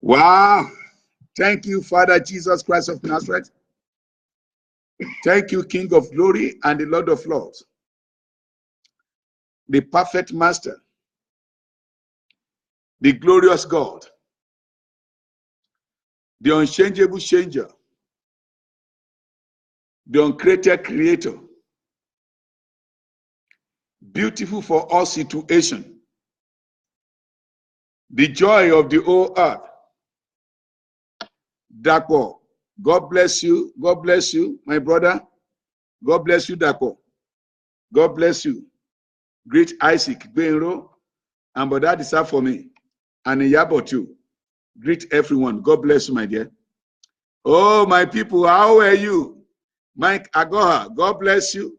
Wow. Thank you, Father Jesus Christ of Nazareth. Thank you, King of glory and the Lord of lords, the perfect master, the glorious God, the unchangeable changer, the uncreated creator, beautiful for all situations, the joy of the whole earth. Dapo, God bless you. God bless you, my brother. God bless you, Dapo. God bless you. Great Isaac Benro, and but that is up for me. And Yabo too. Greet everyone. God bless you, my dear. Oh, my people, how are you? Mike Agoha, God bless you.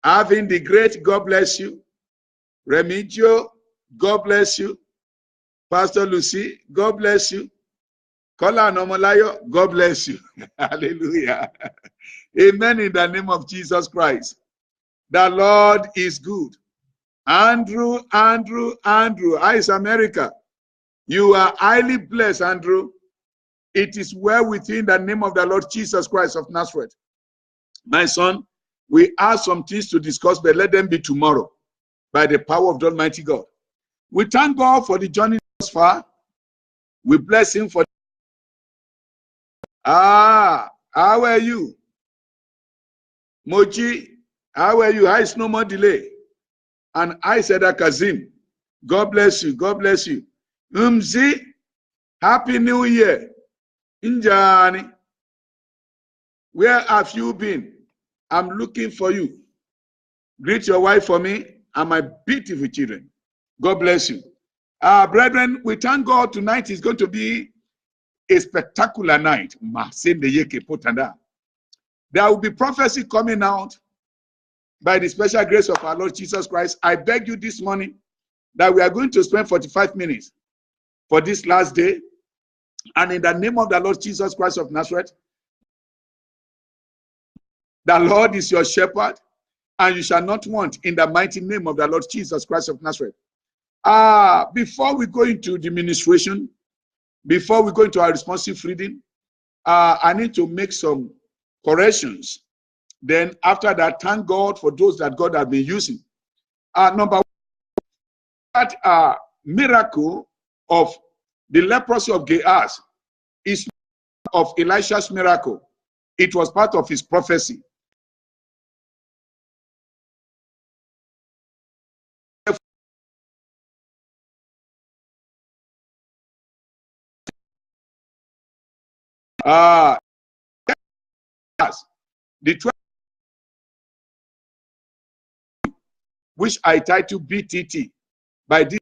Avin the Great, God bless you. Remigio, God bless you. Pastor Lucy, God bless you. Kola Nomolayo, God bless you. Hallelujah. Amen in the name of Jesus Christ. The Lord is good. Andrew, Ice America. You are highly blessed, Andrew. It is well within the name of the Lord Jesus Christ of Nazareth. My son, we have some things to discuss, but let them be tomorrow by the power of the Almighty God. We thank God for the journey thus far. We bless him for. How are you? Moji, how are you? Hi, it's no more delay. And I said, Kazim, God bless you. God bless you. Umzi, Happy New Year. Injani, where have you been? I'm looking for you. Greet your wife for me and my beautiful children. God bless you. Brethren, we thank God tonight is going to be a spectacular night. There will be prophecy coming out by the special grace of our Lord Jesus Christ. I beg you this morning that we are going to spend 45 minutes for this last day. And in the name of the Lord Jesus Christ of Nazareth, the Lord is your shepherd, and you shall not want, in the mighty name of the Lord Jesus Christ of Nazareth. Before we go into the ministration, before we go into our responsive reading, I need to make some corrections. Then after that, thank God for those that God has been using. Number one, that miracle of the leprosy of Gehazi is of Elisha's miracle. It was part of his prophecy. The 12, which I titled BTT, by this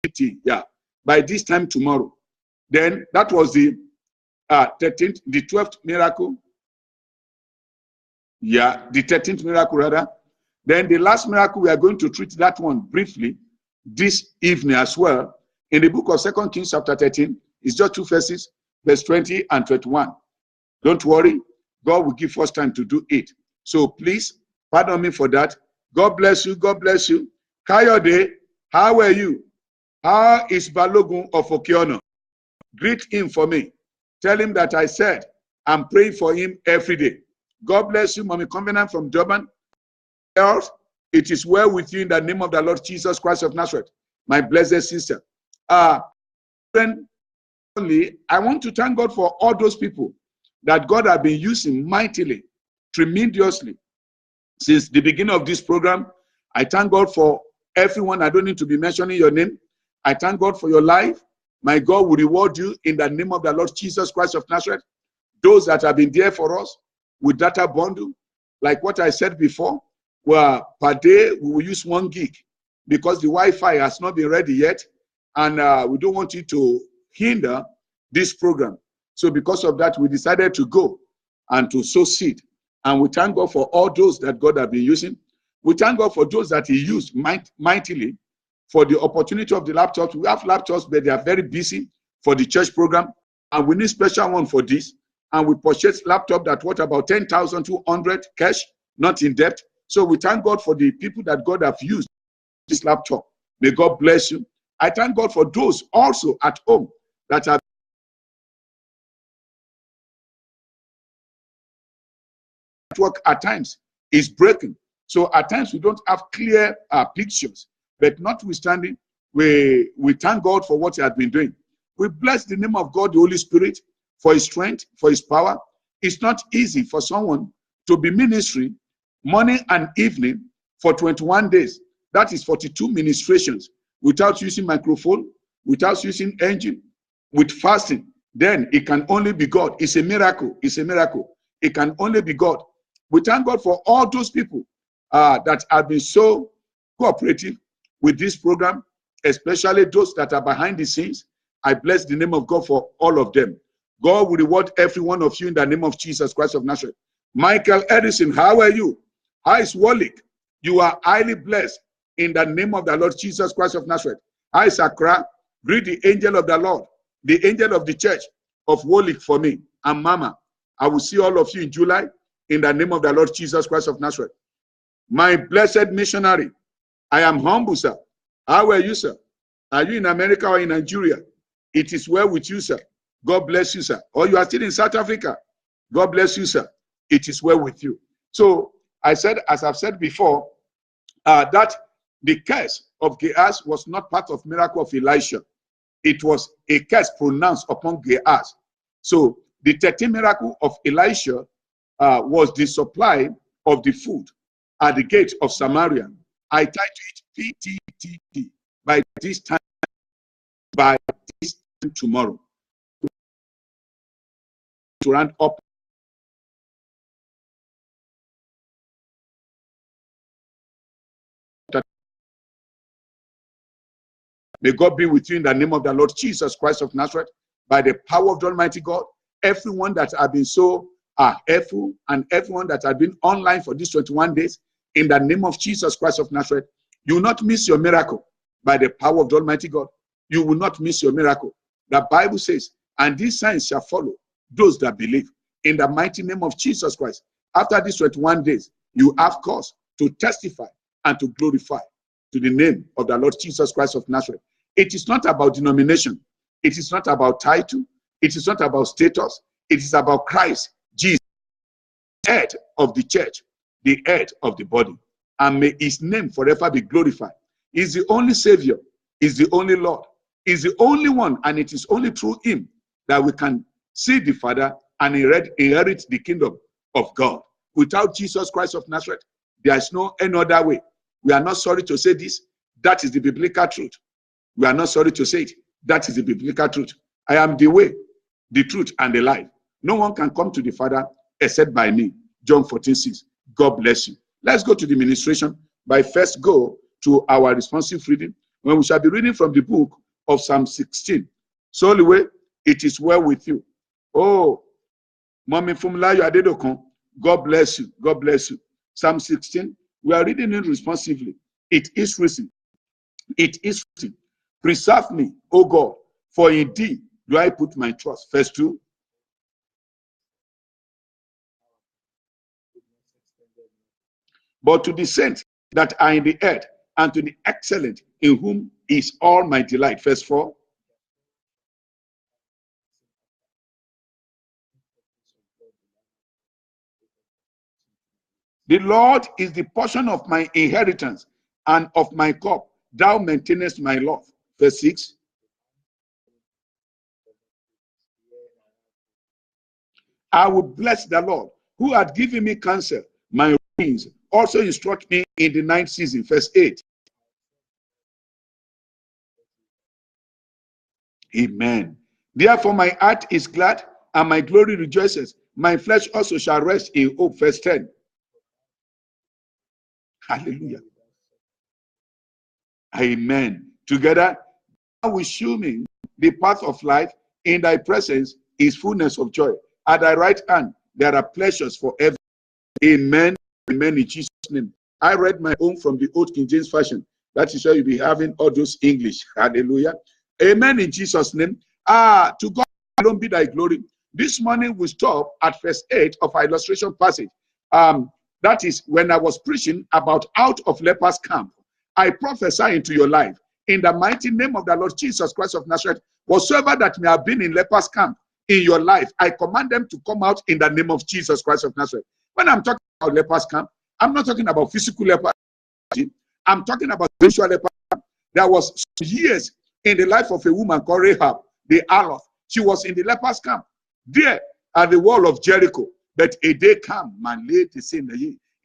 BTT, yeah, by this time tomorrow. Then that was the 13th, the 12th miracle. Yeah, the 13th miracle rather. Then the last miracle, we are going to treat that one briefly this evening as well. In the book of 2 Kings chapter 13, it's just 2 verses, verse 20 and 21. Don't worry, God will give us time to do it. So please, pardon me for that. God bless you, God bless you. Kayode, how are you? How is Balogun of Okiono? Greet him for me. Tell him that I said I'm praying for him every day. God bless you, Mommy Covenant from Durban. Else, it is well with you in the name of the Lord Jesus Christ of Nazareth, my blessed sister. Friend, I want to thank God for all those people that God has been using mightily, tremendously since the beginning of this program. I thank God for everyone. I don't need to be mentioning your name. I thank God for your life. My God will reward you in the name of the Lord Jesus Christ of Nazareth. Those that have been there for us with data bundle, like what I said before, well, per day we will use 1 gig because the Wi-Fi has not been ready yet, and we don't want it to hinder this program. So because of that, we decided to go and to sow seed. And we thank God for all those that God has been using. We thank God for those that He used mightily for the opportunity of the laptops. We have laptops, but they are very busy for the church program, and we need special one for this. And we purchased laptop that worth about 10,200 cash, not in debt. So we thank God for the people that God have used this laptop. May God bless you. I thank God for those also at home that have network at times is breaking. So at times we don't have clear pictures, but notwithstanding, we thank God for what He has been doing. We bless the name of God, the Holy Spirit, for His strength, for His power. It's not easy for someone to be ministering morning and evening for 21 days. That is 42 ministrations without using microphone, without using engine, with fasting. Then it can only be God. It's a miracle. It's a miracle. It can only be God. We thank God for all those people that have been so cooperative with this program, especially those that are behind the scenes. I bless the name of God for all of them. God will reward every one of you in the name of Jesus Christ of Nazareth. Michael Edison, how are you? How is Warwick? You are highly blessed in the name of the Lord Jesus Christ of Nazareth. How is Accra? Greet the angel of the Lord, the angel of the church of Warwick for me. And Mama, I will see all of you in July in the name of the Lord Jesus Christ of Nazareth. My blessed missionary, I am humble, sir. How are you, sir? Are you in America or in Nigeria? It is well with you, sir. God bless you, sir. Or you are still in South Africa. God bless you, sir. It is well with you. So I said, as I've said before, that the curse of Gehazi was not part of miracle of Elisha. It was a curse pronounced upon Gehazi. So the 13th miracle of Elisha was the supply of the food at the gate of Samaria. I tied to it PTTT, by this time tomorrow. To round up. May God be with you in the name of the Lord Jesus Christ of Nazareth, by the power of the Almighty God. Everyone that have been so helpful and everyone that have been online for these 21 days, in the name of Jesus Christ of Nazareth, you will not miss your miracle by the power of the Almighty God. You will not miss your miracle. The Bible says, and these signs shall follow those that believe. In the mighty name of Jesus Christ, after these 21 days, you have cause to testify and to glorify to the name of the Lord Jesus Christ of Nazareth. It is not about denomination. It is not about title. It is not about status. It is about Christ, Jesus, head of the church, the head of the body. And may His name forever be glorified. He's the only Savior. He's the only Lord. He's the only one, and it is only through Him that we can see the Father and inherit the kingdom of God. Without Jesus Christ of Nazareth, there is no any other way. We are not sorry to say this. That is the biblical truth. We are not sorry to say it. That is the biblical truth. I am the way, the truth, and the life. No one can come to the Father except by me. John 14:6. God bless you. Let's go to the ministration by first go to our responsive reading, when we shall be reading from the book of Psalm 16. So anyway, it is well with you. Oh, Mommy Fumlayo Adedokun, God bless you. God bless you. Psalm 16, we are reading it responsively. It is written. It is written. Preserve me, O God, for in thee do I put my trust. Verse 2. But to the saints that are in the earth, and to the excellent in whom is all my delight. Verse 4. The Lord is the portion of my inheritance and of my cup. Thou maintainest my love. Verse 6. I will bless the Lord, who had given me counsel. My wings also instruct me in the ninth season. Verse 8. Amen. Therefore my heart is glad, and my glory rejoices. My flesh also shall rest in hope. Verse 10. Hallelujah. Amen. Together, thou wilt shew me the path of life. In thy presence is fullness of joy. At thy right hand, there are pleasures forever. Amen. Amen. In Jesus' name. I read my own from the Old King James Version. That is why you'll be having all those English. Hallelujah. Amen. In Jesus' name. To God alone be thy glory. This morning we stop at verse 8 of our illustration passage. That is when I was preaching about out of lepers camp. I prophesy into your life. in the mighty name of the Lord Jesus Christ of Nazareth. Whatsoever that may have been in lepers camp in your life, I command them to come out in the name of Jesus Christ of Nazareth. When I'm talking about lepers camp, I'm not talking about physical leprosy. I'm talking about spiritual leprosy. There was some years in the life of a woman called Rahab, the harlot. She was in the lepers camp there at the wall of Jericho. But a day came, my lady,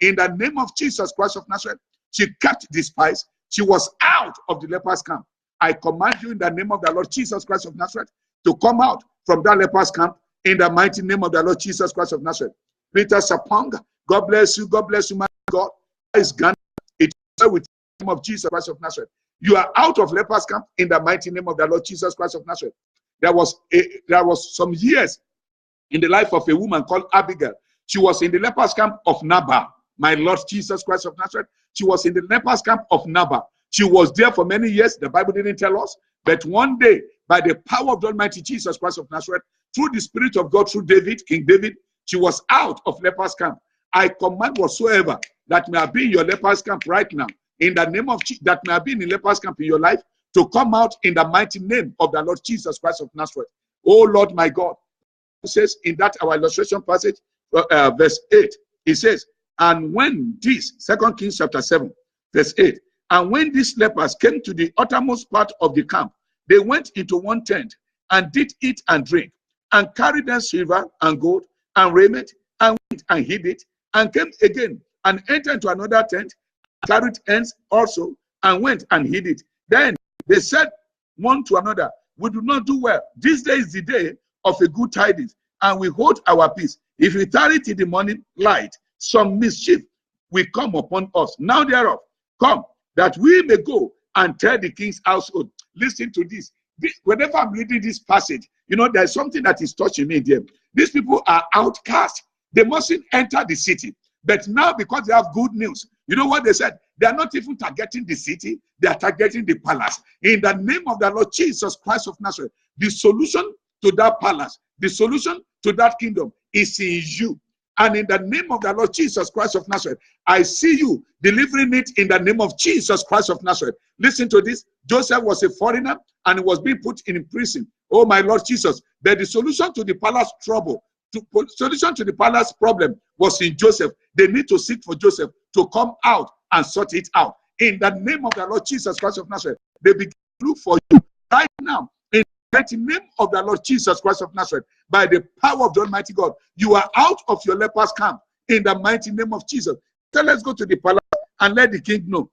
in the name of Jesus Christ of Nazareth, she kept the spice. She was out of the lepers camp. I command you in the name of the Lord Jesus Christ of Nazareth to come out from that lepers camp in the mighty name of the Lord Jesus Christ of Nazareth. Peter Sapong, God bless you, my God. It's gone. It's with the name of Jesus Christ of Nazareth. You are out of lepers camp in the mighty name of the Lord Jesus Christ of Nazareth. There was some years in the life of a woman called Abigail. She was in the lepers camp of Nabal. My Lord Jesus Christ of Nazareth. She was in the lepers camp of Nabal. She was there for many years. The Bible didn't tell us. But one day, by the power of the Almighty Jesus Christ of Nazareth, through the Spirit of God, through David, King David, she was out of lepers camp. I command whatsoever that may have been in your lepers camp right now, in the name of Jesus, that may have been in lepers camp in your life, to come out in the mighty name of the Lord Jesus Christ of Nazareth. Oh Lord, my God. It says in that our illustration passage, verse 8, it says, and when this, 2 Kings chapter 7, verse 8, and when these lepers came to the uttermost part of the camp, they went into one tent and did eat and drink, and carried them silver and gold and raiment, and went and hid it, and came again and entered into another tent, carried ends also, and went and hid it. Then they said one to another, we do not do well. This day is the day of a good tidings, and we hold our peace. If we tarry till the morning light, some mischief will come upon us. Now thereof, come, that we may go and tell the king's household. Listen to this. Whenever I'm reading this passage, you know, there's something that is touching me there. These people are outcast. They mustn't enter the city. But now, because they have good news, you know what they said? They are not even targeting the city. They are targeting the palace. In the name of the Lord Jesus Christ of Nazareth, the solution to that palace, the solution to that kingdom is in you. And in the name of the Lord Jesus Christ of Nazareth, I see you delivering it in the name of Jesus Christ of Nazareth. Listen to this. Joseph was a foreigner and he was being put in prison. Oh, my Lord Jesus. But the solution to the palace trouble, solution to the palace problem was in Joseph. They need to seek for Joseph to come out and sort it out. In the name of the Lord Jesus Christ of Nazareth, they begin to look for you right now. In the name of the Lord Jesus Christ of Nazareth, by the power of the Almighty God, you are out of your lepers camp in the mighty name of Jesus. So let's go to the palace and let the king know.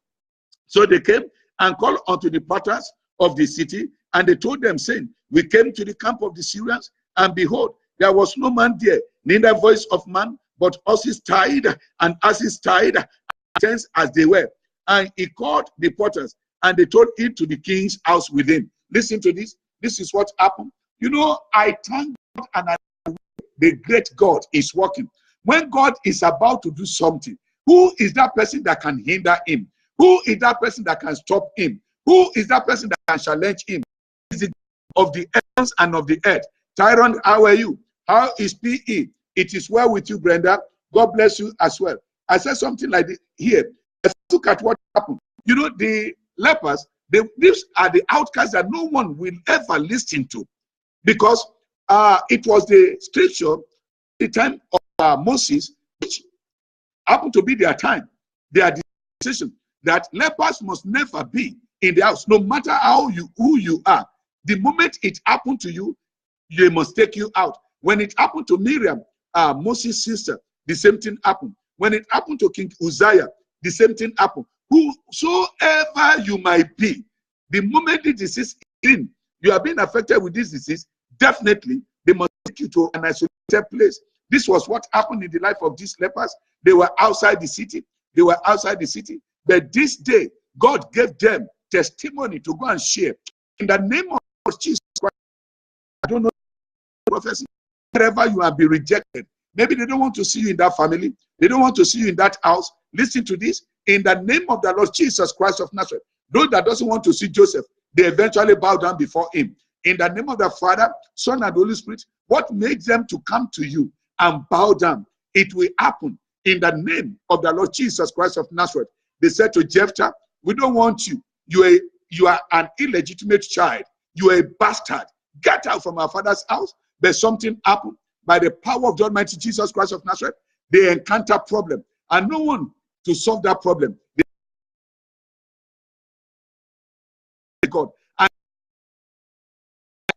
So they came and called unto the porters of the city, and they told them, saying, we came to the camp of the Syrians, and behold, there was no man there, neither voice of man, but horses tied, and asses tied, tents as they were. And he called the porters, and they told it to the king's house within. Listen to this. This is what happened. You know, I thank God, and I know the great God is working. When God is about to do something, who is that person that can hinder him? Who is that person that can stop him? Who is that person that can challenge him? Is it of the heavens and of the earth? Tyrone, how are you? How is PE? It is well with you, Brenda. God bless you as well. I said something like this here. Let's look at what happened. You know, the lepers, these are the outcasts that no one will ever listen to, because it was the scripture, the time of Moses, which happened to be their time, their decision, that lepers must never be in the house, no matter who you are. The moment it happened to you, they must take you out. When it happened to Miriam, Moses' sister, the same thing happened. When it happened to King Uzziah, the same thing happened. Whosoever you might be, the moment the disease is in, you are being affected with this disease, definitely they must take you to an isolated place. This was what happened in the life of these lepers. They were outside the city. They were outside the city. But this day, God gave them testimony to go and share. In the name of Jesus Christ, I don't know prophecy. Wherever you have been rejected, maybe they don't want to see you in that family. They don't want to see you in that house. Listen to this. In the name of the Lord Jesus Christ of Nazareth, those that doesn't want to see Joseph, they eventually bow down before him. In the name of the Father, Son, and Holy Spirit, what makes them to come to you and bow down? It will happen in the name of the Lord Jesus Christ of Nazareth. They said to Jephthah, we don't want you. You are you are an illegitimate child. You are a bastard. Get out from our father's house. There's something happened. By the power of the Almighty Jesus Christ of Nazareth, they encounter problem. And no one to solve that problem. God. And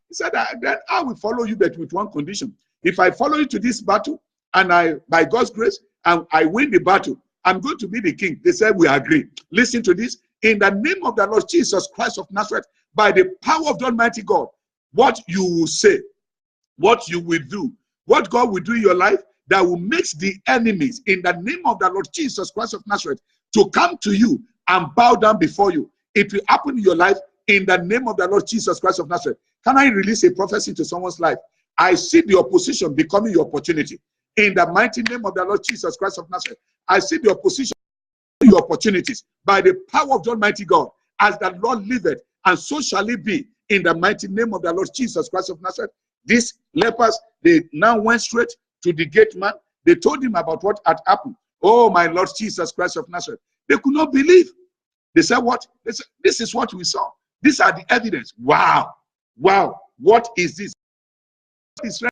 he said, then I will follow you, but with one condition. If I follow you to this battle, and I, by God's grace, and I win the battle, I'm going to be the king. They said, we agree. Listen to this. In the name of the Lord Jesus Christ of Nazareth, by the power of the Almighty God, what you will say, what you will do, what God will do in your life, that will make the enemies, in the name of the Lord Jesus Christ of Nazareth, to come to you and bow down before you. It will happen in your life in the name of the Lord Jesus Christ of Nazareth. Can I release a prophecy to someone's life? I see the opposition becoming your opportunity. In the mighty name of the Lord Jesus Christ of Nazareth, I see the opposition your opportunities by the power of the Almighty God, as the Lord liveth, and so shall it be in the mighty name of the Lord Jesus Christ of Nazareth. These lepers, they now went straight to the gate man. They told him about what had happened. Oh, my Lord Jesus Christ of Nazareth. They could not believe. They said, what? They said, this is what we saw. These are the evidence. Wow. Wow. What is this? It's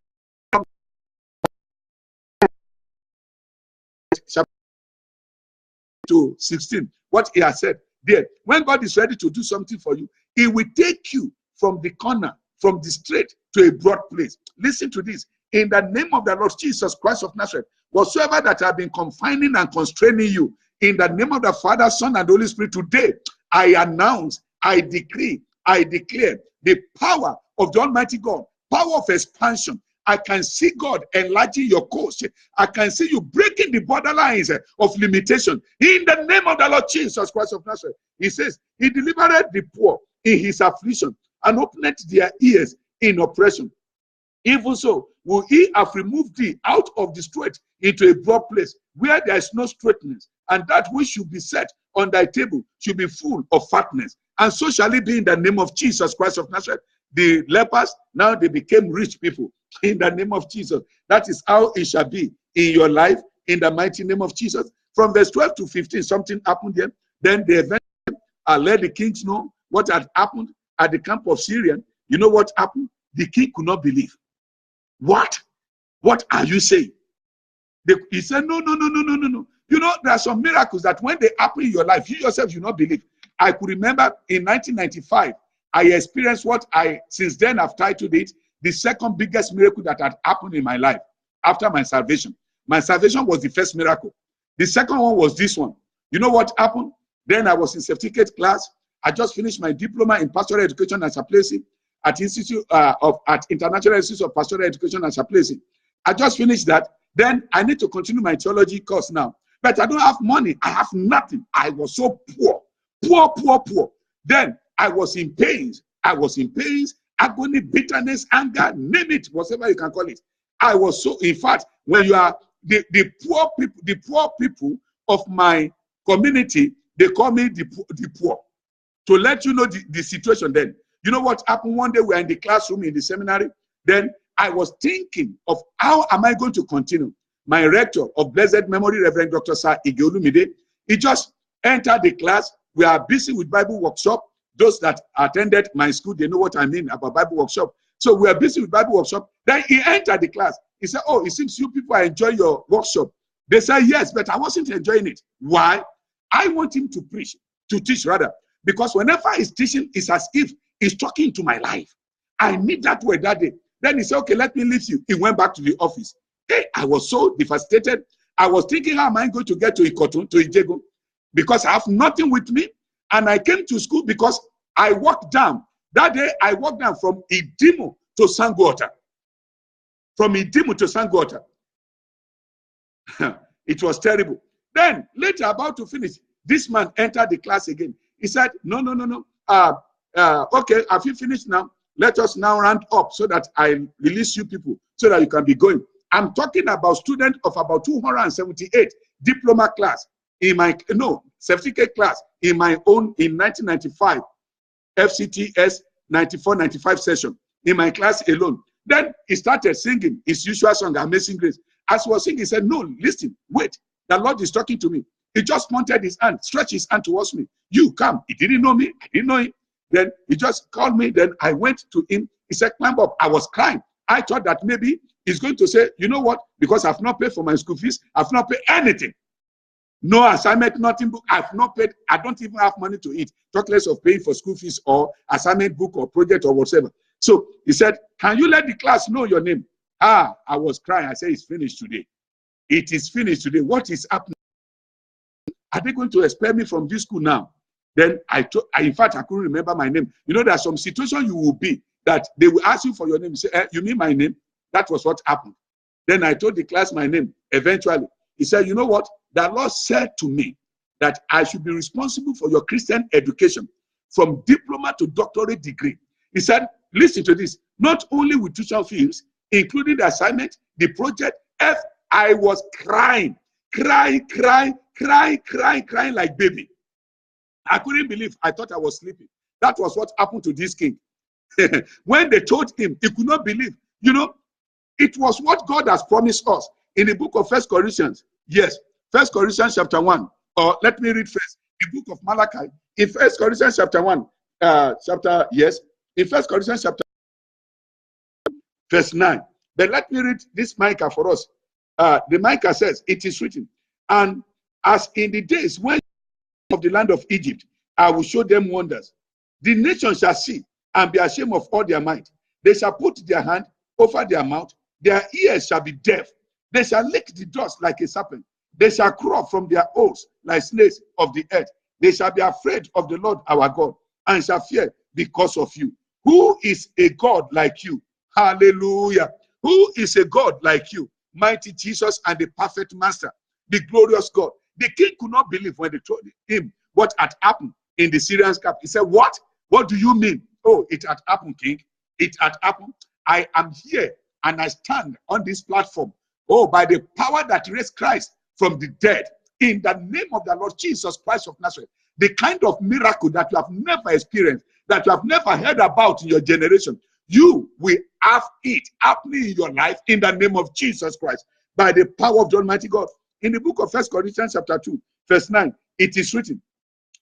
to 16, what he has said there. When God is ready to do something for you, he will take you from the corner, from the straight to a broad place. Listen to this. In the name of the Lord Jesus Christ of Nazareth, whatsoever that have been confining and constraining you, in the name of the Father, Son, and Holy Spirit, today, I announce, I decree, I declare the power of the Almighty God, power of expansion. I can see God enlarging your course. I can see you breaking the borderlines of limitation. In the name of the Lord Jesus Christ of Nazareth, he says, he delivered the poor in his affliction and opened their ears in oppression. Even so, will he have removed thee out of the strait into a broad place where there is no straightness, and that which should be set on thy table should be full of fatness. And so shall it be in the name of Jesus Christ of Nazareth. The lepers, now they became rich people in the name of Jesus. That is how it shall be in your life in the mighty name of Jesus. From verse 12 to 15, something happened there. Then they eventually let the kings know what had happened at the camp of Syrian. You know what happened? The king could not believe. What? What are you saying? He said, no. You know, there are some miracles that when they happen in your life, you yourself, you not believe. I could remember in 1995, I experienced what I, since then, I've titled it, the second biggest miracle that had happened in my life after my salvation. My salvation was the first miracle. The second one was this one. You know what happened? Then I was in certificate class. I just finished my diploma in pastoral education and chaplaincy at International Institute of Pastoral Education and Chaplaincy. I just finished that. Then I need to continue my theology course now. But I don't have money. I have nothing. I was so poor. Poor. Then I was in pains. Agony, bitterness, anger, name it, whatever you can call it. I was so, in fact, when you are the poor people of my community, they call me the poor. To let you know the situation then. You know what happened one day? We were in the classroom in the seminary. Then I was thinking of how am I going to continue. My rector of blessed memory, Reverend Dr. Sir Igeolumide, he just entered the class. We are busy with Bible workshop. Those that attended my school, they know what I mean about Bible workshop. So we are busy with Bible workshop. Then he entered the class. He said, oh, it seems you people are enjoying your workshop. They said, yes, but I wasn't enjoying it. Why? I want him to preach, to teach rather. Because whenever he's teaching, it's as if he's talking to my life. I need that word that day. Then he said, okay, let me leave you. He went back to the office. Hey, I was so devastated. I was thinking, how am I going to get to Ikotun, to Ijego? Because I have nothing with me. And I came to school because I walked down. That day, I walked down from Idimo to Sangota. From Idimo to Sangota. It was terrible. Then, later, about to finish, this man entered the class again. He said, no. Okay, have you finished now? Let us now round up so that I release you people so that you can be going. I'm talking about students of about 278 diploma class in my, certificate class in my own in 1995 FCTS 94-95 session in my class alone. Then he started singing his usual song, Amazing Grace. As he was singing, he said, no, listen, wait, the Lord is talking to me. He just pointed his hand, stretched his hand towards me. You come. He didn't know me. I didn't know him. Then he just called me. Then I went to him. He said, climb up. I was crying. I thought that maybe he's going to say, you know what? Because I've not paid for my school fees, I've not paid anything. No assignment, nothing book. I've not paid. I don't even have money to eat. Talk less of paying for school fees or assignment book or project or whatever. So he said, can you let the class know your name? I was crying. I said, it's finished today. It is finished today. What is happening? Are they going to expel me from this school now? Then in fact, I couldn't remember my name. You know, there's some situation you will be that they will ask you for your name. You say, you mean my name? That was what happened. Then I told the class my name. Eventually, he said, you know what? The Lord said to me that I should be responsible for your Christian education from diploma to doctorate degree. He said, listen to this, not only with tuition fees, including the assignment, the project. I was crying like baby. I couldn't believe. I thought I was sleeping. That was what happened to this king. When they told him, he could not believe. You know, it was what God has promised us in the book of 1 Corinthians. Yes, 1 Corinthians chapter 1. Or let me read first the book of Malachi. In 1 Corinthians chapter 1, in 1 Corinthians chapter verse 9. But let me read this Micah for us. The Micah says, it is written, and as in the days when of the land of Egypt, I will show them wonders. The nation shall see and be ashamed of all their might. They shall put their hand over their mouth. Their ears shall be deaf. They shall lick the dust like a serpent. They shall crawl from their holes like snakes of the earth. They shall be afraid of the Lord our God and shall fear because of you. Who is a God like you? Hallelujah. Who is a God like you? Mighty Jesus and the perfect master, the glorious God. The king could not believe when they told him what had happened in the Syrian camp. He said, what? What do you mean? Oh, it had happened, king. It had happened. I am here and I stand on this platform. Oh, by the power that raised Christ from the dead, in the name of the Lord Jesus Christ of Nazareth, the kind of miracle that you have never experienced, that you have never heard about in your generation, you will have it happening in your life in the name of Jesus Christ, by the power of the Almighty God. In the book of 1 Corinthians chapter 2, verse 9, it is written,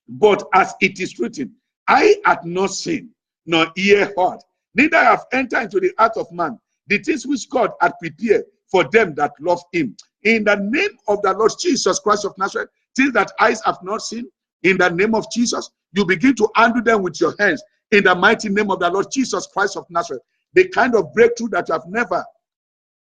but as it is written, I had not seen, nor ear heard, neither have entered into the heart of man the things which God had prepared for them that love him. In the name of the Lord Jesus Christ of Nazareth, things that eyes have not seen, in the name of Jesus, you begin to undo them with your hands. In the mighty name of the Lord Jesus Christ of Nazareth, the kind of breakthrough that you have never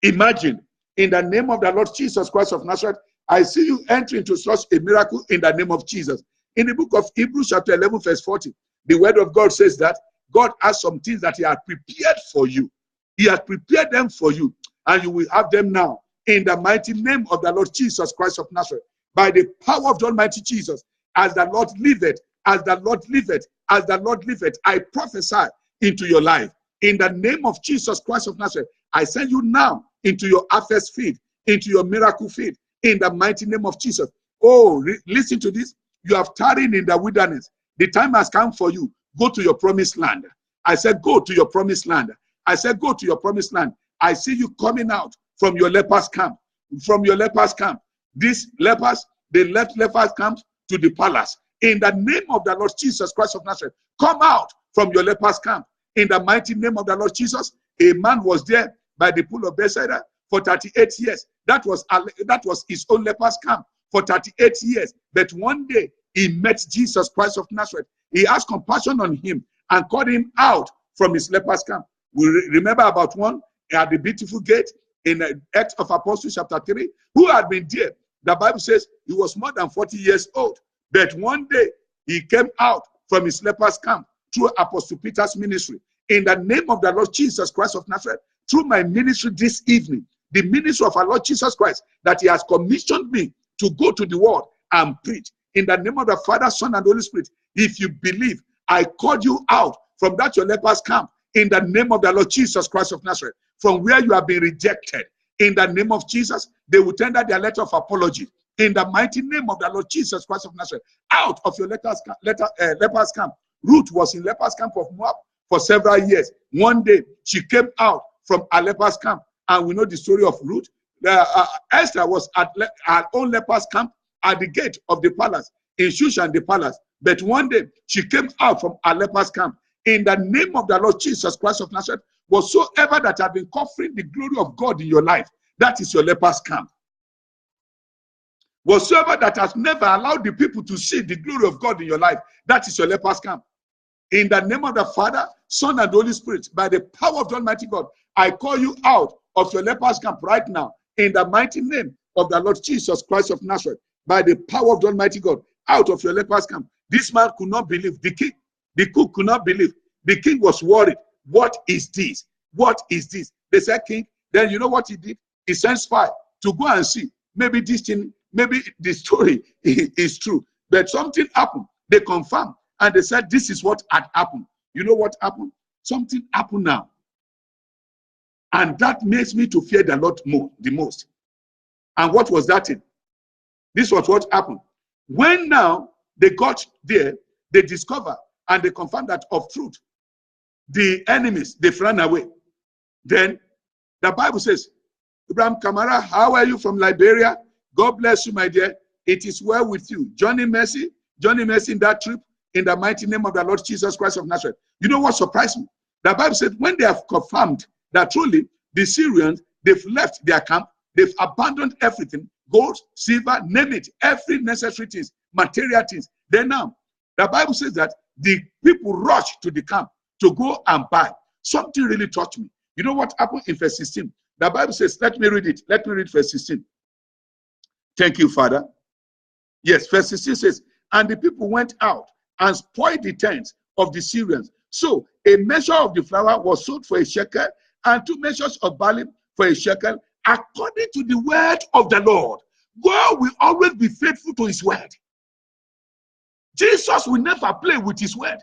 imagined. In the name of the Lord Jesus Christ of Nazareth, I see you enter into such a miracle in the name of Jesus. In the book of Hebrews chapter 11 verse 40, the word of God says that God has some things that he has prepared for you. He has prepared them for you, and you will have them now. In the mighty name of the Lord Jesus Christ of Nazareth, by the power of the Almighty Jesus, as the Lord liveth, as the Lord liveth, as the Lord liveth, I prophesy into your life. In the name of Jesus Christ of Nazareth, I send you now into your harvest field, into your miracle field, in the mighty name of Jesus. Oh, listen to this. You have tarried in the wilderness. The time has come for you. Go to your promised land. I said, go to your promised land. I said, go to your promised land. I see you coming out from your lepers camp. From your lepers camp. These lepers, they left lepers camp to the palace. In the name of the Lord Jesus Christ of Nazareth, come out from your lepers camp. In the mighty name of the Lord Jesus, a man was there by the pool of Bethesda for 38 years. That was his own lepers camp for 38 years. But one day, he met Jesus Christ of Nazareth. He has compassion on him and called him out from his lepers camp. We remember about one at the beautiful gate in Acts of Apostles chapter 3, who had been there. The Bible says he was more than 40 years old. But one day, he came out from his lepers camp through Apostle Peter's ministry. In the name of the Lord Jesus Christ of Nazareth, through my ministry this evening, the ministry of our Lord Jesus Christ, that he has commissioned me to go to the world and preach. In the name of the Father, Son, and Holy Spirit, if you believe, I called you out from that your lepers camp. In the name of the Lord Jesus Christ of Nazareth, from where you have been rejected. In the name of Jesus, they will tender their letter of apology. In the mighty name of the Lord Jesus Christ of Nazareth, out of your lepers camp. Ruth was in lepers camp of Moab for several years. One day, she came out from a lepers camp, and we know the story of Ruth. Esther was at her own lepers camp at the gate of the palace, in Shushan the palace. But one day, she came out from a leper's camp. In the name of the Lord Jesus Christ of Nazareth, whatsoever that have been covering the glory of God in your life, that is your leper's camp. Whatsoever that has never allowed the people to see the glory of God in your life, that is your leper's camp. In the name of the Father, Son, and Holy Spirit, by the power of the Almighty God, I call you out of your leper's camp right now, in the mighty name of the Lord Jesus Christ of Nazareth, by the power of the Almighty God, out of your leper's camp. This man could not believe. The king, the cook could not believe. The king was worried. What is this? What is this? They said, King, then you know what he did? He sent spy to go and see. Maybe this thing, maybe the story is true. But something happened. They confirmed. And they said, this is what had happened. You know what happened? Something happened now. And that makes me to fear the Lord the most. And what was that thing? This was what happened. When now they got there, they discovered and they confirmed that of truth, the enemies, they ran away. Then the Bible says, Abraham Kamara, how are you from Liberia? God bless you, my dear. It is well with you. Johnny Mercy in that trip, in the mighty name of the Lord Jesus Christ of Nazareth. You know what surprised me? The Bible said when they have confirmed that truly the Syrians, they've left their camp, they've abandoned everything, gold, silver, name it, every necessary things, material things. Then now, the Bible says that the people rushed to the camp to go and buy. Something really touched me. You know what happened in verse 16? The Bible says, let me read it. Let me read verse 16. Thank you, Father. Yes, verse 16 says, and the people went out and spoiled the tents of the Syrians. So a measure of the flour was sold for a shekel, and 2 measures of barley for a shekel, according to the word of the Lord. God will always be faithful to his word. Jesus will never play with his word.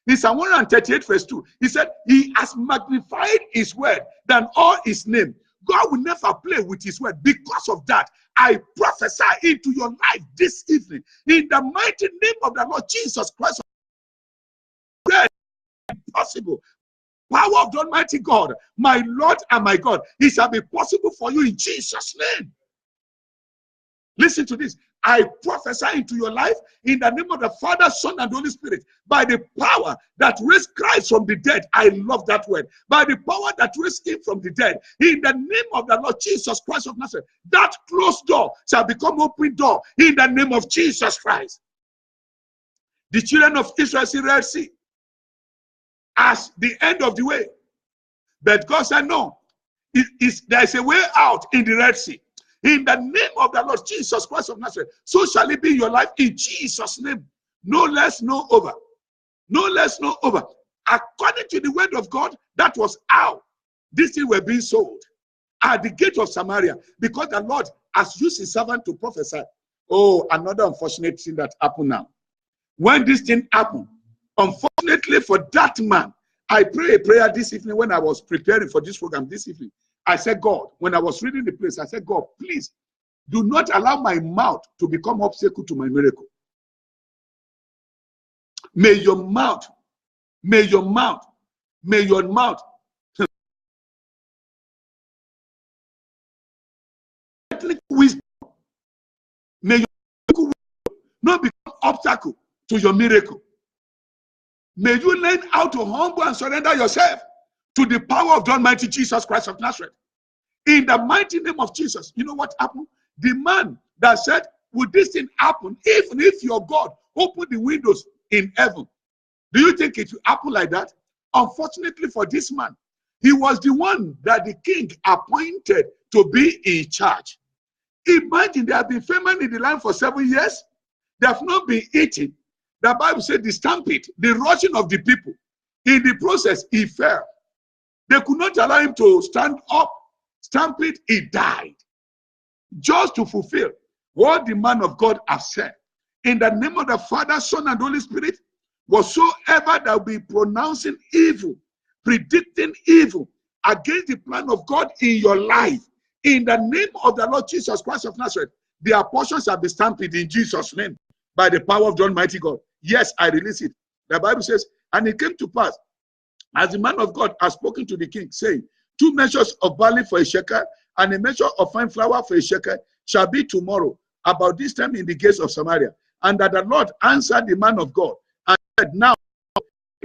In Psalm 138 verse 2, he said, he has magnified his word than all his name. God will never play with his word. Because of that, I prophesy into your life this evening, in the mighty name of the Lord Jesus Christ. Possible. Power of the Almighty God, my Lord and my God, it shall be possible for you in Jesus' name. Listen to this. I prophesy into your life in the name of the Father, Son, and Holy Spirit, by the power that raised Christ from the dead. I love that word. By the power that raised him from the dead, in the name of the Lord Jesus Christ of Nazareth, that closed door shall become open door in the name of Jesus Christ. The children of Israel see Red Sea as the end of the way. But God said, no, there is a way out in the Red Sea. In the name of the Lord Jesus Christ of Nazareth, so shall it be in your life in Jesus' name. No less, no over. No less, no over. According to the word of God, that was how these things were being sold at the gate of Samaria, because the Lord has used his servant to prophesy. Oh, another unfortunate thing that happened now. When this thing happened, unfortunately for that man, I prayed a prayer this evening when I was preparing for this program this evening. I said, God, when I was reading the place, I said, God, please do not allow my mouth to become obstacle to my miracle. May your mouth, may your mouth, may your mouth wisdom, may your wisdom not become obstacle to your miracle. May you learn how to humble and surrender yourself to the power of the Almighty Jesus Christ of Nazareth. In the mighty name of Jesus, you know what happened? The man that said, would this thing happen even if your God opened the windows in heaven? Do you think it will happen like that? Unfortunately for this man, he was the one that the king appointed to be in charge. Imagine they have been famine in the land for 7 years. They have not been eating. The Bible said the stampede, the rushing of the people. In the process, he fell. They could not allow him to stand up. Stampede, he died. Just to fulfill what the man of God has said. In the name of the Father, Son, and Holy Spirit, whatsoever that will be pronouncing evil, predicting evil against the plan of God in your life, in the name of the Lord Jesus Christ of Nazareth, their portion shall be stampeded in Jesus' name by the power of the Almighty God. Yes, I release it. The Bible says, and it came to pass, as the man of God has spoken to the king, saying, 2 measures of barley for a shekel, and a measure of fine flour for a shekel shall be tomorrow, about this time in the gates of Samaria. And that the Lord answered the man of God and said, now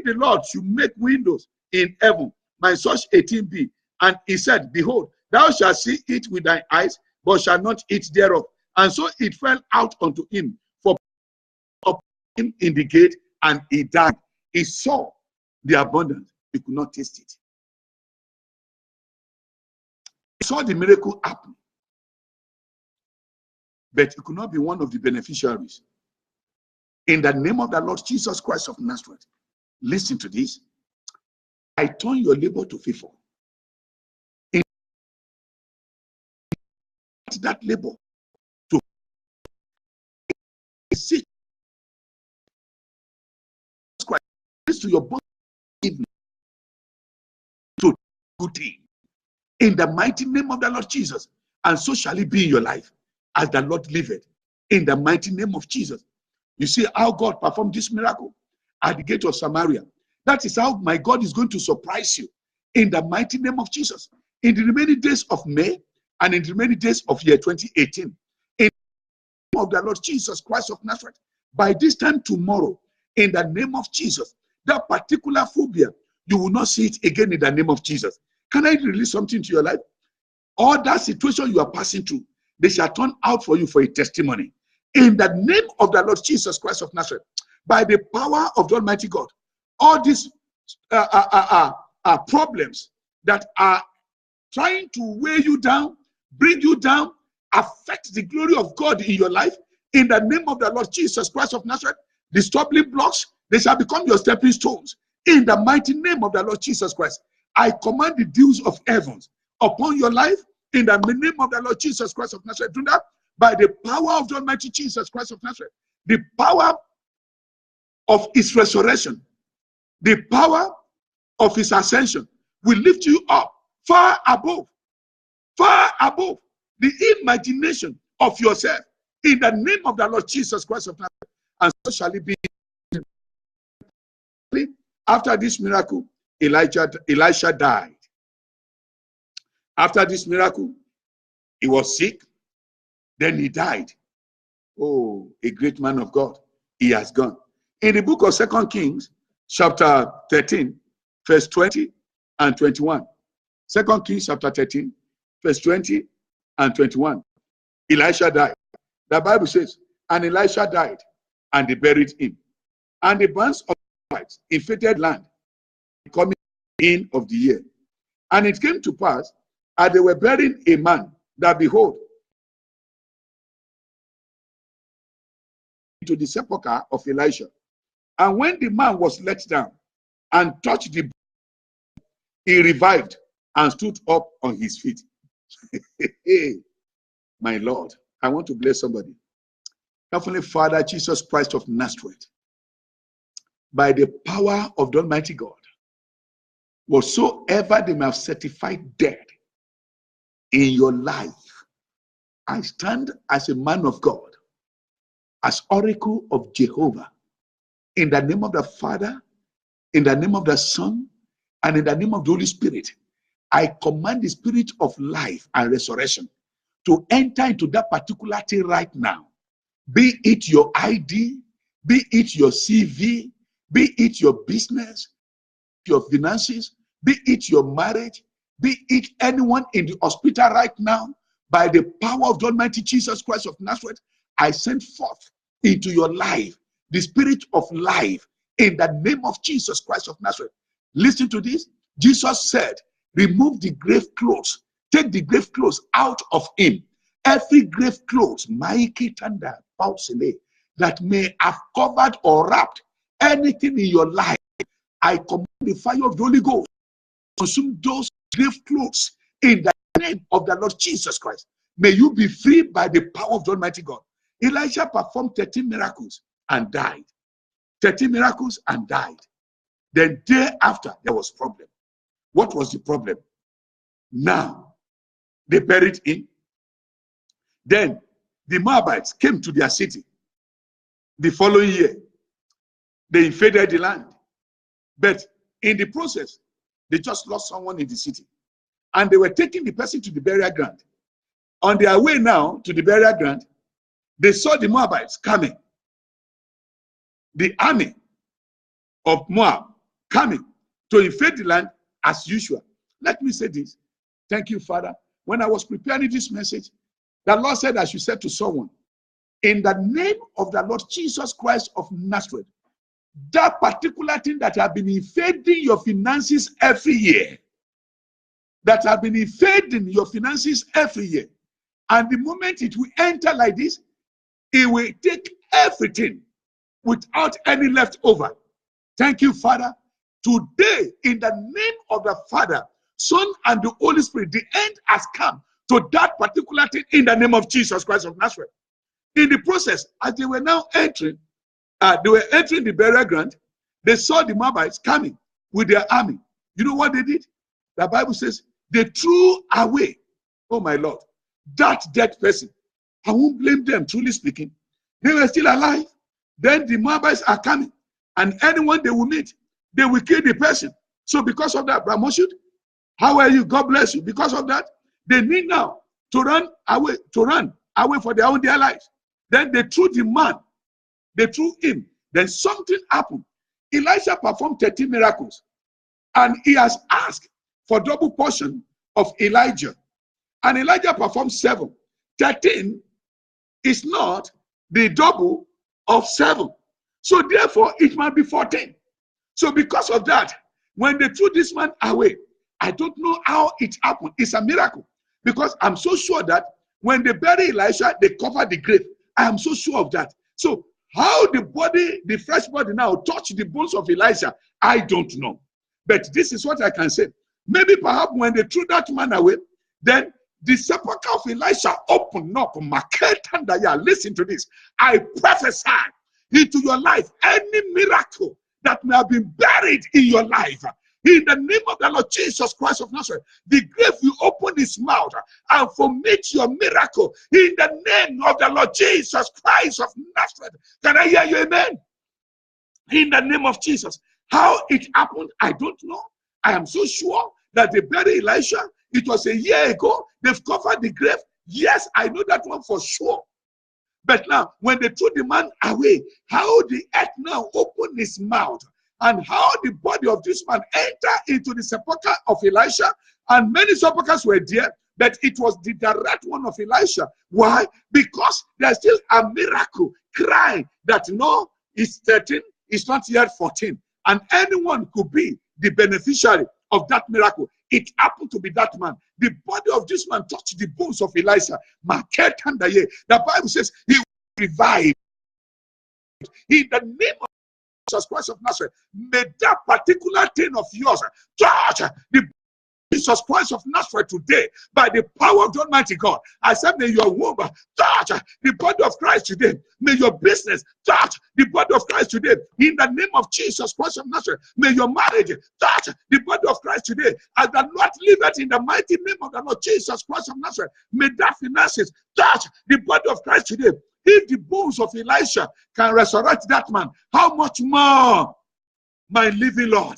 the Lord should make windows in heaven, might such a thing be? And he said, behold, thou shalt see it with thine eyes, but shalt not eat thereof. And so it fell out unto him, for him in the gate, and he died. He saw the abundance, he could not taste it. He saw the miracle happen, but he could not be one of the beneficiaries. In the name of the Lord Jesus Christ of Nazareth, listen to this. I turn your labor to favor. In that labor to seek Christ to your body to good thing. In the mighty name of the Lord Jesus, and so shall it be in your life as the Lord liveth. In the mighty name of Jesus. You see how God performed this miracle at the gate of Samaria. That is how my God is going to surprise you in the mighty name of Jesus. In the remaining days of May and in the remaining days of year 2018, in the name of the Lord Jesus Christ of Nazareth, by this time tomorrow, in the name of Jesus, that particular phobia, you will not see it again in the name of Jesus. Can I release something to your life? All that situation you are passing through, they shall turn out for you for a testimony. In the name of the Lord Jesus Christ of Nazareth, by the power of the Almighty God, all these problems that are trying to weigh you down, bring you down, affect the glory of God in your life, in the name of the Lord Jesus Christ of Nazareth, the stumbling blocks, they shall become your stepping stones. In the mighty name of the Lord Jesus Christ, I command the dews of heavens upon your life, in the name of the Lord Jesus Christ of Nazareth. Do that by the power of the Almighty Jesus Christ of Nazareth, the power of his resurrection, the power of his ascension will lift you up far above the imagination of yourself, in the name of the Lord Jesus Christ of Nazareth. And so shall it be. After this miracle, Elisha died. After this miracle, he was sick, then he died. Oh, a great man of God, he has gone. In the book of 2 Kings, chapter 13, verse 20 and 21. 2 Kings chapter 13, verse 20 and 21. Elisha died. The Bible says, and Elisha died, and they buried him. And the bands of the Israelites invaded land, coming in of the year. And it came to pass, as they were burying a man, that behold, to the sepulchre of Elisha. And when the man was let down and touched the body, he revived and stood up on his feet. My Lord, I want to bless somebody. Heavenly Father, Jesus Christ of Nazareth, by the power of the Almighty God, whatsoever they may have certified dead in your life, I stand as a man of God, as oracle of Jehovah, in the name of the Father, in the name of the Son, and in the name of the Holy Spirit. I command the spirit of life and resurrection to enter into that particular thing right now. Be it your ID, be it your CV, be it your business, your finances, be it your marriage, be it anyone in the hospital right now. By the power of the Almighty Jesus Christ of Nazareth, I send forth into your life the spirit of life in the name of Jesus Christ of Nazareth. Listen to this. Jesus said, remove the grave clothes, take the grave clothes out of him. Every grave clothes, that may have covered or wrapped anything in your life, I command the fire of the Holy Ghost to consume those grave clothes in the name of the Lord Jesus Christ. May you be free by the power of the Almighty God. Elijah performed 13 miracles and died. 13 miracles and died. Then day after, there was problem. What was the problem? Now, they buried him. Then the Moabites came to their city. The following year, they invaded the land. But in the process, they just lost someone in the city. And they were taking the person to the burial ground. On their way now to the burial ground, they saw the Moabites coming. the army of Moab coming to invade the land as usual. Let me say this. Thank you, Father. When I was preparing this message, the Lord said I should say to someone, in the name of the Lord Jesus Christ of Nazareth, that particular thing that have been invading your finances every year, and the moment it will enter like this, it will take everything without any leftover. Thank you, Father. Today, in the name of the Father, Son, and the Holy Spirit, the end has come to that particular thing in the name of Jesus Christ of Nazareth. In the process, as they were now entering, the burial ground, they saw the Moabites coming with their army. You know what they did? The Bible says they threw away, oh my Lord, that dead person. I won't blame them, truly speaking. They were still alive. Then the Moabites are coming, and anyone they will meet, they will kill the person. So because of that, Bramoshut, how are you? God bless you. Because of that, they need now to run away for their own dear lives. Then they threw the man. They threw him. Then something happened. Elisha performed 13 miracles. And he has asked for double portion of Elijah. And Elijah performed 7. 13 is not the double of 7. So therefore, it might be 14. So because of that, when they threw this man away, I don't know how it happened. It's a miracle. Because I'm so sure that when they buried Elisha, they covered the grave. I am so sure of that. So how the body, the fresh body now touched the bones of Elisha, I don't know. But this is what I can say. Maybe perhaps when they threw that man away, then the sepulchre of Elisha opened up. Listen to this. I prophesy into your life any miracle that may have been buried in your life. In the name of the Lord Jesus Christ of Nazareth, the grave will open its mouth and vomit your miracle. In the name of the Lord Jesus Christ of Nazareth. Can I hear you? Amen. In the name of Jesus. How it happened, I don't know. I am so sure that they buried Elisha. It was a year ago. They've covered the grave. Yes, I know that one for sure. But now, when they threw the man away, how the earth now opened its mouth, and how the body of this man entered into the sepulchre of Elisha, and many sepulchres were there, but it was the direct one of Elisha. Why? Because there's still a miracle crying that no, it's 13, it's not yet 14, and anyone could be the beneficiary of that miracle. It happened to be that man. The body of this man touched the bones of Elisha. The Bible says he revived. In the name of Jesus Christ of Nazareth, may that particular thing of yours touch the Jesus Christ of Nazareth today by the power of the Almighty God. I said, may your womb touch the body of Christ today. May your business touch the body of Christ today. In the name of Jesus Christ of Nazareth, may your marriage touch the body of Christ today. As the Lord liveth in the mighty name of the Lord Jesus Christ of Nazareth, may that finances touch the body of Christ today. If the bones of Elisha can resurrect that man, how much more, my living Lord?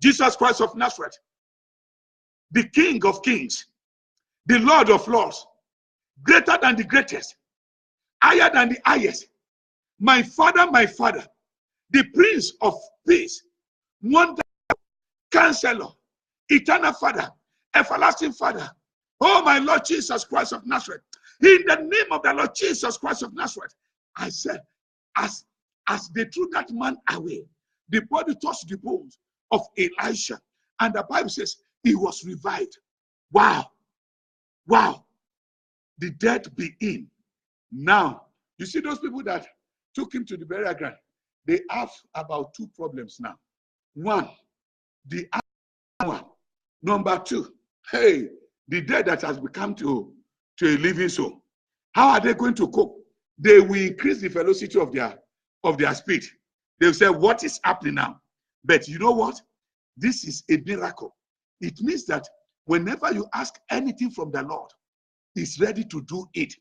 Jesus Christ of Nazareth, the King of Kings, the Lord of Lords, greater than the greatest, higher than the highest, my Father, the Prince of Peace, Wonderful Counselor, Eternal Father, Everlasting Father. Oh, my Lord Jesus Christ of Nazareth, in the name of the Lord Jesus Christ of Nazareth, I said, as they threw that man away, the body touched the bones of Elisha, and the Bible says he was revived. Wow. Wow. The dead be in. Now, you see those people that took him to the burial ground, they have about 2 problems now. One, the one. Number 2, hey, the dead that has become to a living soul. How are they going to cope? They will increase the velocity of their speed. They will say, what is happening now? But you know what? This is a miracle. It means that whenever you ask anything from the Lord, he's ready to do it.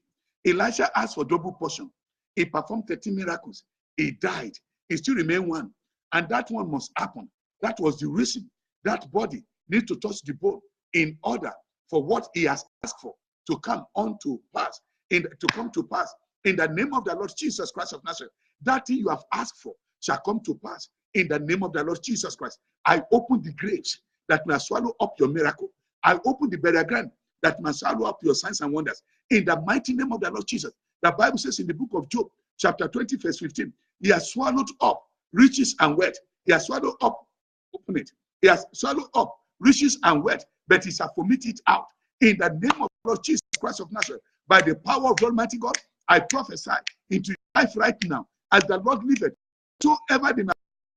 Elisha asked for double portion. He performed 13 miracles. He died. He still remained one. And that one must happen. That was the reason that body needs to touch the bone in order for what he has asked for to come on to pass. To come to pass in the name of the Lord Jesus Christ of Nazareth. that thing you have asked for shall come to pass in the name of the Lord Jesus Christ. I open the graves that may swallow up your miracle. I open the burial ground that may swallow up your signs and wonders in the mighty name of the Lord Jesus. The Bible says in the book of Job, chapter 20, verse 15, he has swallowed up riches and wealth. He has swallowed up, open it. He has swallowed up riches and wealth, but he shall vomit it out in the name of the Lord Jesus Christ of Nazareth. By the power of the Almighty God, I prophesy into your life right now, as the Lord liveth, so ever they may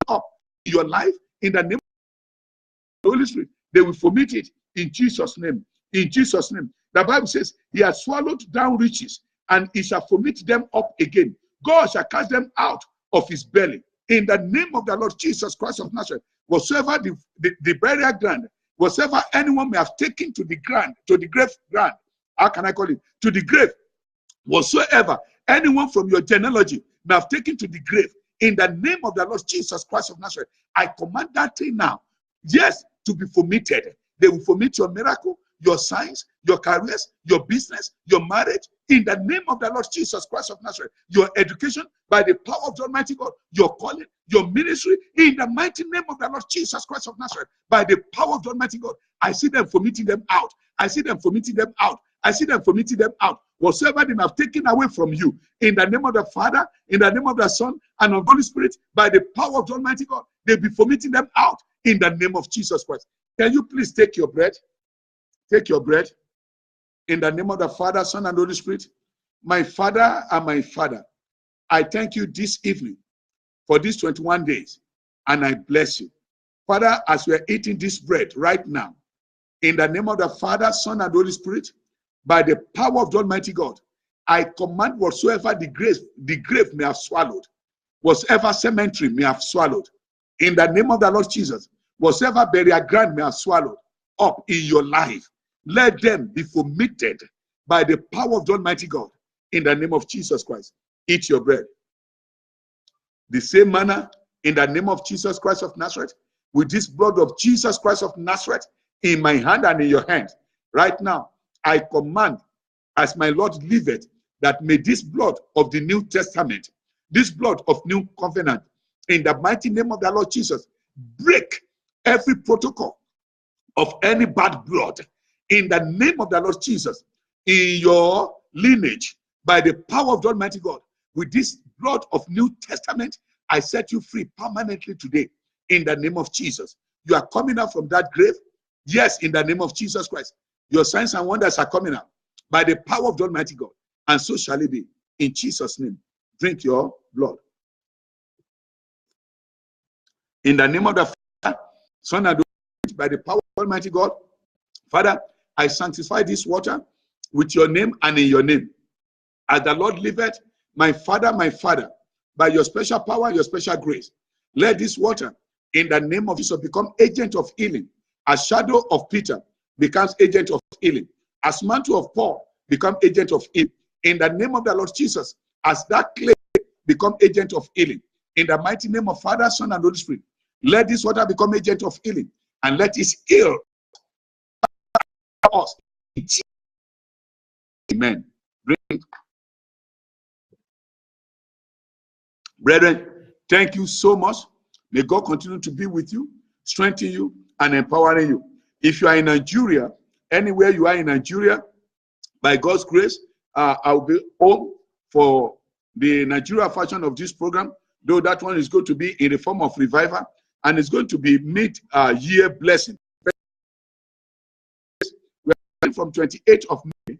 up your life in the name of the Holy Spirit, they will vomit it in Jesus' name. In Jesus' name. The Bible says, he has swallowed down riches, and he shall vomit them up again. God shall cast them out of his belly. In the name of the Lord Jesus Christ of Nazareth, whatsoever the burial ground, whatsoever anyone may have taken to the ground, to the grave ground, how can I call it? To the grave, whatsoever anyone from your genealogy may have taken to the grave, in the name of the Lord Jesus Christ of Nazareth, I command that thing now, yes, to be vomited. They will vomit your miracle, your signs, your careers, your business, your marriage, in the name of the Lord Jesus Christ of Nazareth, your education, by the power of the Almighty God, your calling, your ministry, in the mighty name of the Lord Jesus Christ of Nazareth, by the power of the Almighty God, I see them vomiting them out. I see them vomiting them out. I see them vomiting them out. Whatsoever they have taken away from you, in the name of the Father, in the name of the Son, and of the Holy Spirit, by the power of the Almighty God, they'll be vomiting them out in the name of Jesus Christ. Can you please take your bread? Take your bread. In the name of the Father, Son, and Holy Spirit, my Father and my Father, I thank you this evening for these 21 days, and I bless you. Father, as we are eating this bread right now, in the name of the Father, Son, and Holy Spirit, by the power of the Almighty God, I command whatsoever the grave may have swallowed, whatsoever cemetery may have swallowed, in the name of the Lord Jesus, whatsoever burial ground may have swallowed up in your life, let them be vomited by the power of the Almighty God, in the name of Jesus Christ. Eat your bread. The same manner, in the name of Jesus Christ of Nazareth, with this blood of Jesus Christ of Nazareth in my hand and in your hand, right now, I command, as my Lord liveth, that may this blood of the New Testament, this blood of New Covenant, in the mighty name of the Lord Jesus, break every protocol of any bad blood, in the name of the Lord Jesus, in your lineage, by the power of the Almighty God. With this blood of New Testament, I set you free permanently today, in the name of Jesus. You are coming out from that grave, yes, in the name of Jesus Christ. Your signs and wonders are coming out by the power of the Almighty God, and so shall it be. In Jesus' name, drink your blood. In the name of the Father, Son, and by the power of the Almighty God, Father, I sanctify this water with your name and in your name. As the Lord liveth, my Father, by your special power, your special grace, let this water, in the name of Jesus, become agent of healing. As shadow of Peter becomes agent of healing, as mantle of Paul become agent of healing. In the name of the Lord Jesus, as that clay become agent of healing. In the mighty name of Father, Son, and Holy Spirit, let this water become agent of healing, and let it heal us. Amen. Drink. Brethren, thank you so much. May God continue to be with you, strengthen you, and empowering you. If you are in Nigeria, anywhere you are in Nigeria, by God's grace, I'll be home for the Nigeria version of this program, though that one is going to be in the form of revival, and it's going to be mid-year blessing. We're from 28th of May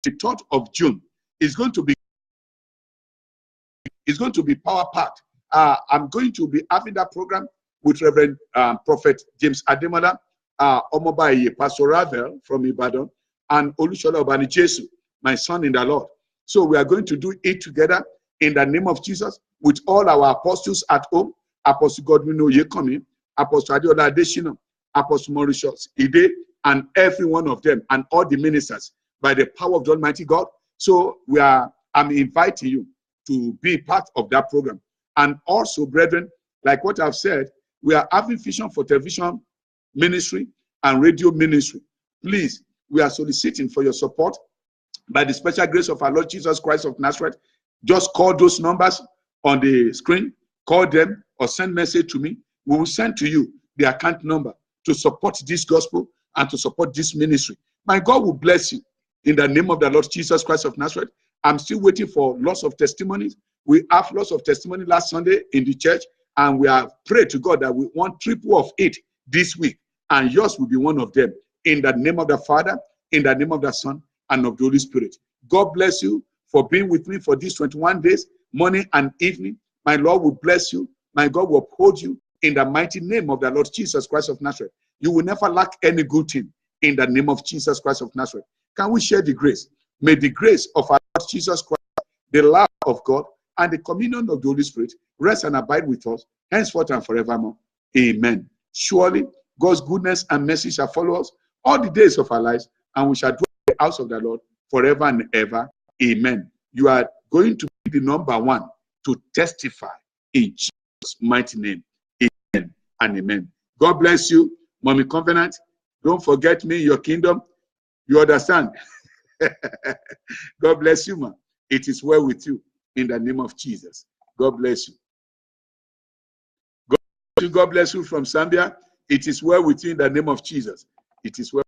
to 3rd of June. It's going to be power-packed. I'm going to be having that program with Reverend Prophet James Ademola, Omobaye, Pastor Ravel from Ibadan, and Olushola Obani Jesu, my son in the Lord. So we are going to do it together in the name of Jesus with all our apostles at home, Apostle Godwin Oyekomi, Apostle Adeola Adeshina, Apostle Mauritius Ide, and every one of them, and all the ministers, by the power of the Almighty God. So I'm inviting you to be part of that program. And also, brethren, like what I've said, we are having Vision for Television ministry and radio ministry. Please, we are soliciting for your support by the special grace of our Lord Jesus Christ of Nazareth. Just call those numbers on the screen. Call them or send message to me. We will send to you the account number to support this gospel and to support this ministry. My God will bless you in the name of the Lord Jesus Christ of Nazareth. I'm still waiting for lots of testimonies. We have lots of testimony last Sunday in the church, and we have prayed to God that we want triple of it this week, and yours will be one of them. In the name of the Father, in the name of the Son, and of the Holy Spirit. God bless you for being with me for these 21 days, morning and evening. My Lord will bless you. My God will uphold you in the mighty name of the Lord Jesus Christ of Nazareth. You will never lack any good thing in the name of Jesus Christ of Nazareth. Can we share the grace? May the grace of our Lord Jesus Christ, the love of God, and the communion of the Holy Spirit rest and abide with us henceforth and forevermore. Amen. Surely God's goodness and mercy shall follow us all the days of our lives, and we shall dwell in the house of the Lord forever and ever. Amen. You are going to be the number one to testify in Jesus' mighty name. Amen and amen. God bless you, Mommy Covenant. Don't forget me, your kingdom. You understand? God bless you, man. It is well with you in the name of Jesus. God bless you. God bless you from Zambia. It is well with you in the name of Jesus. It is well.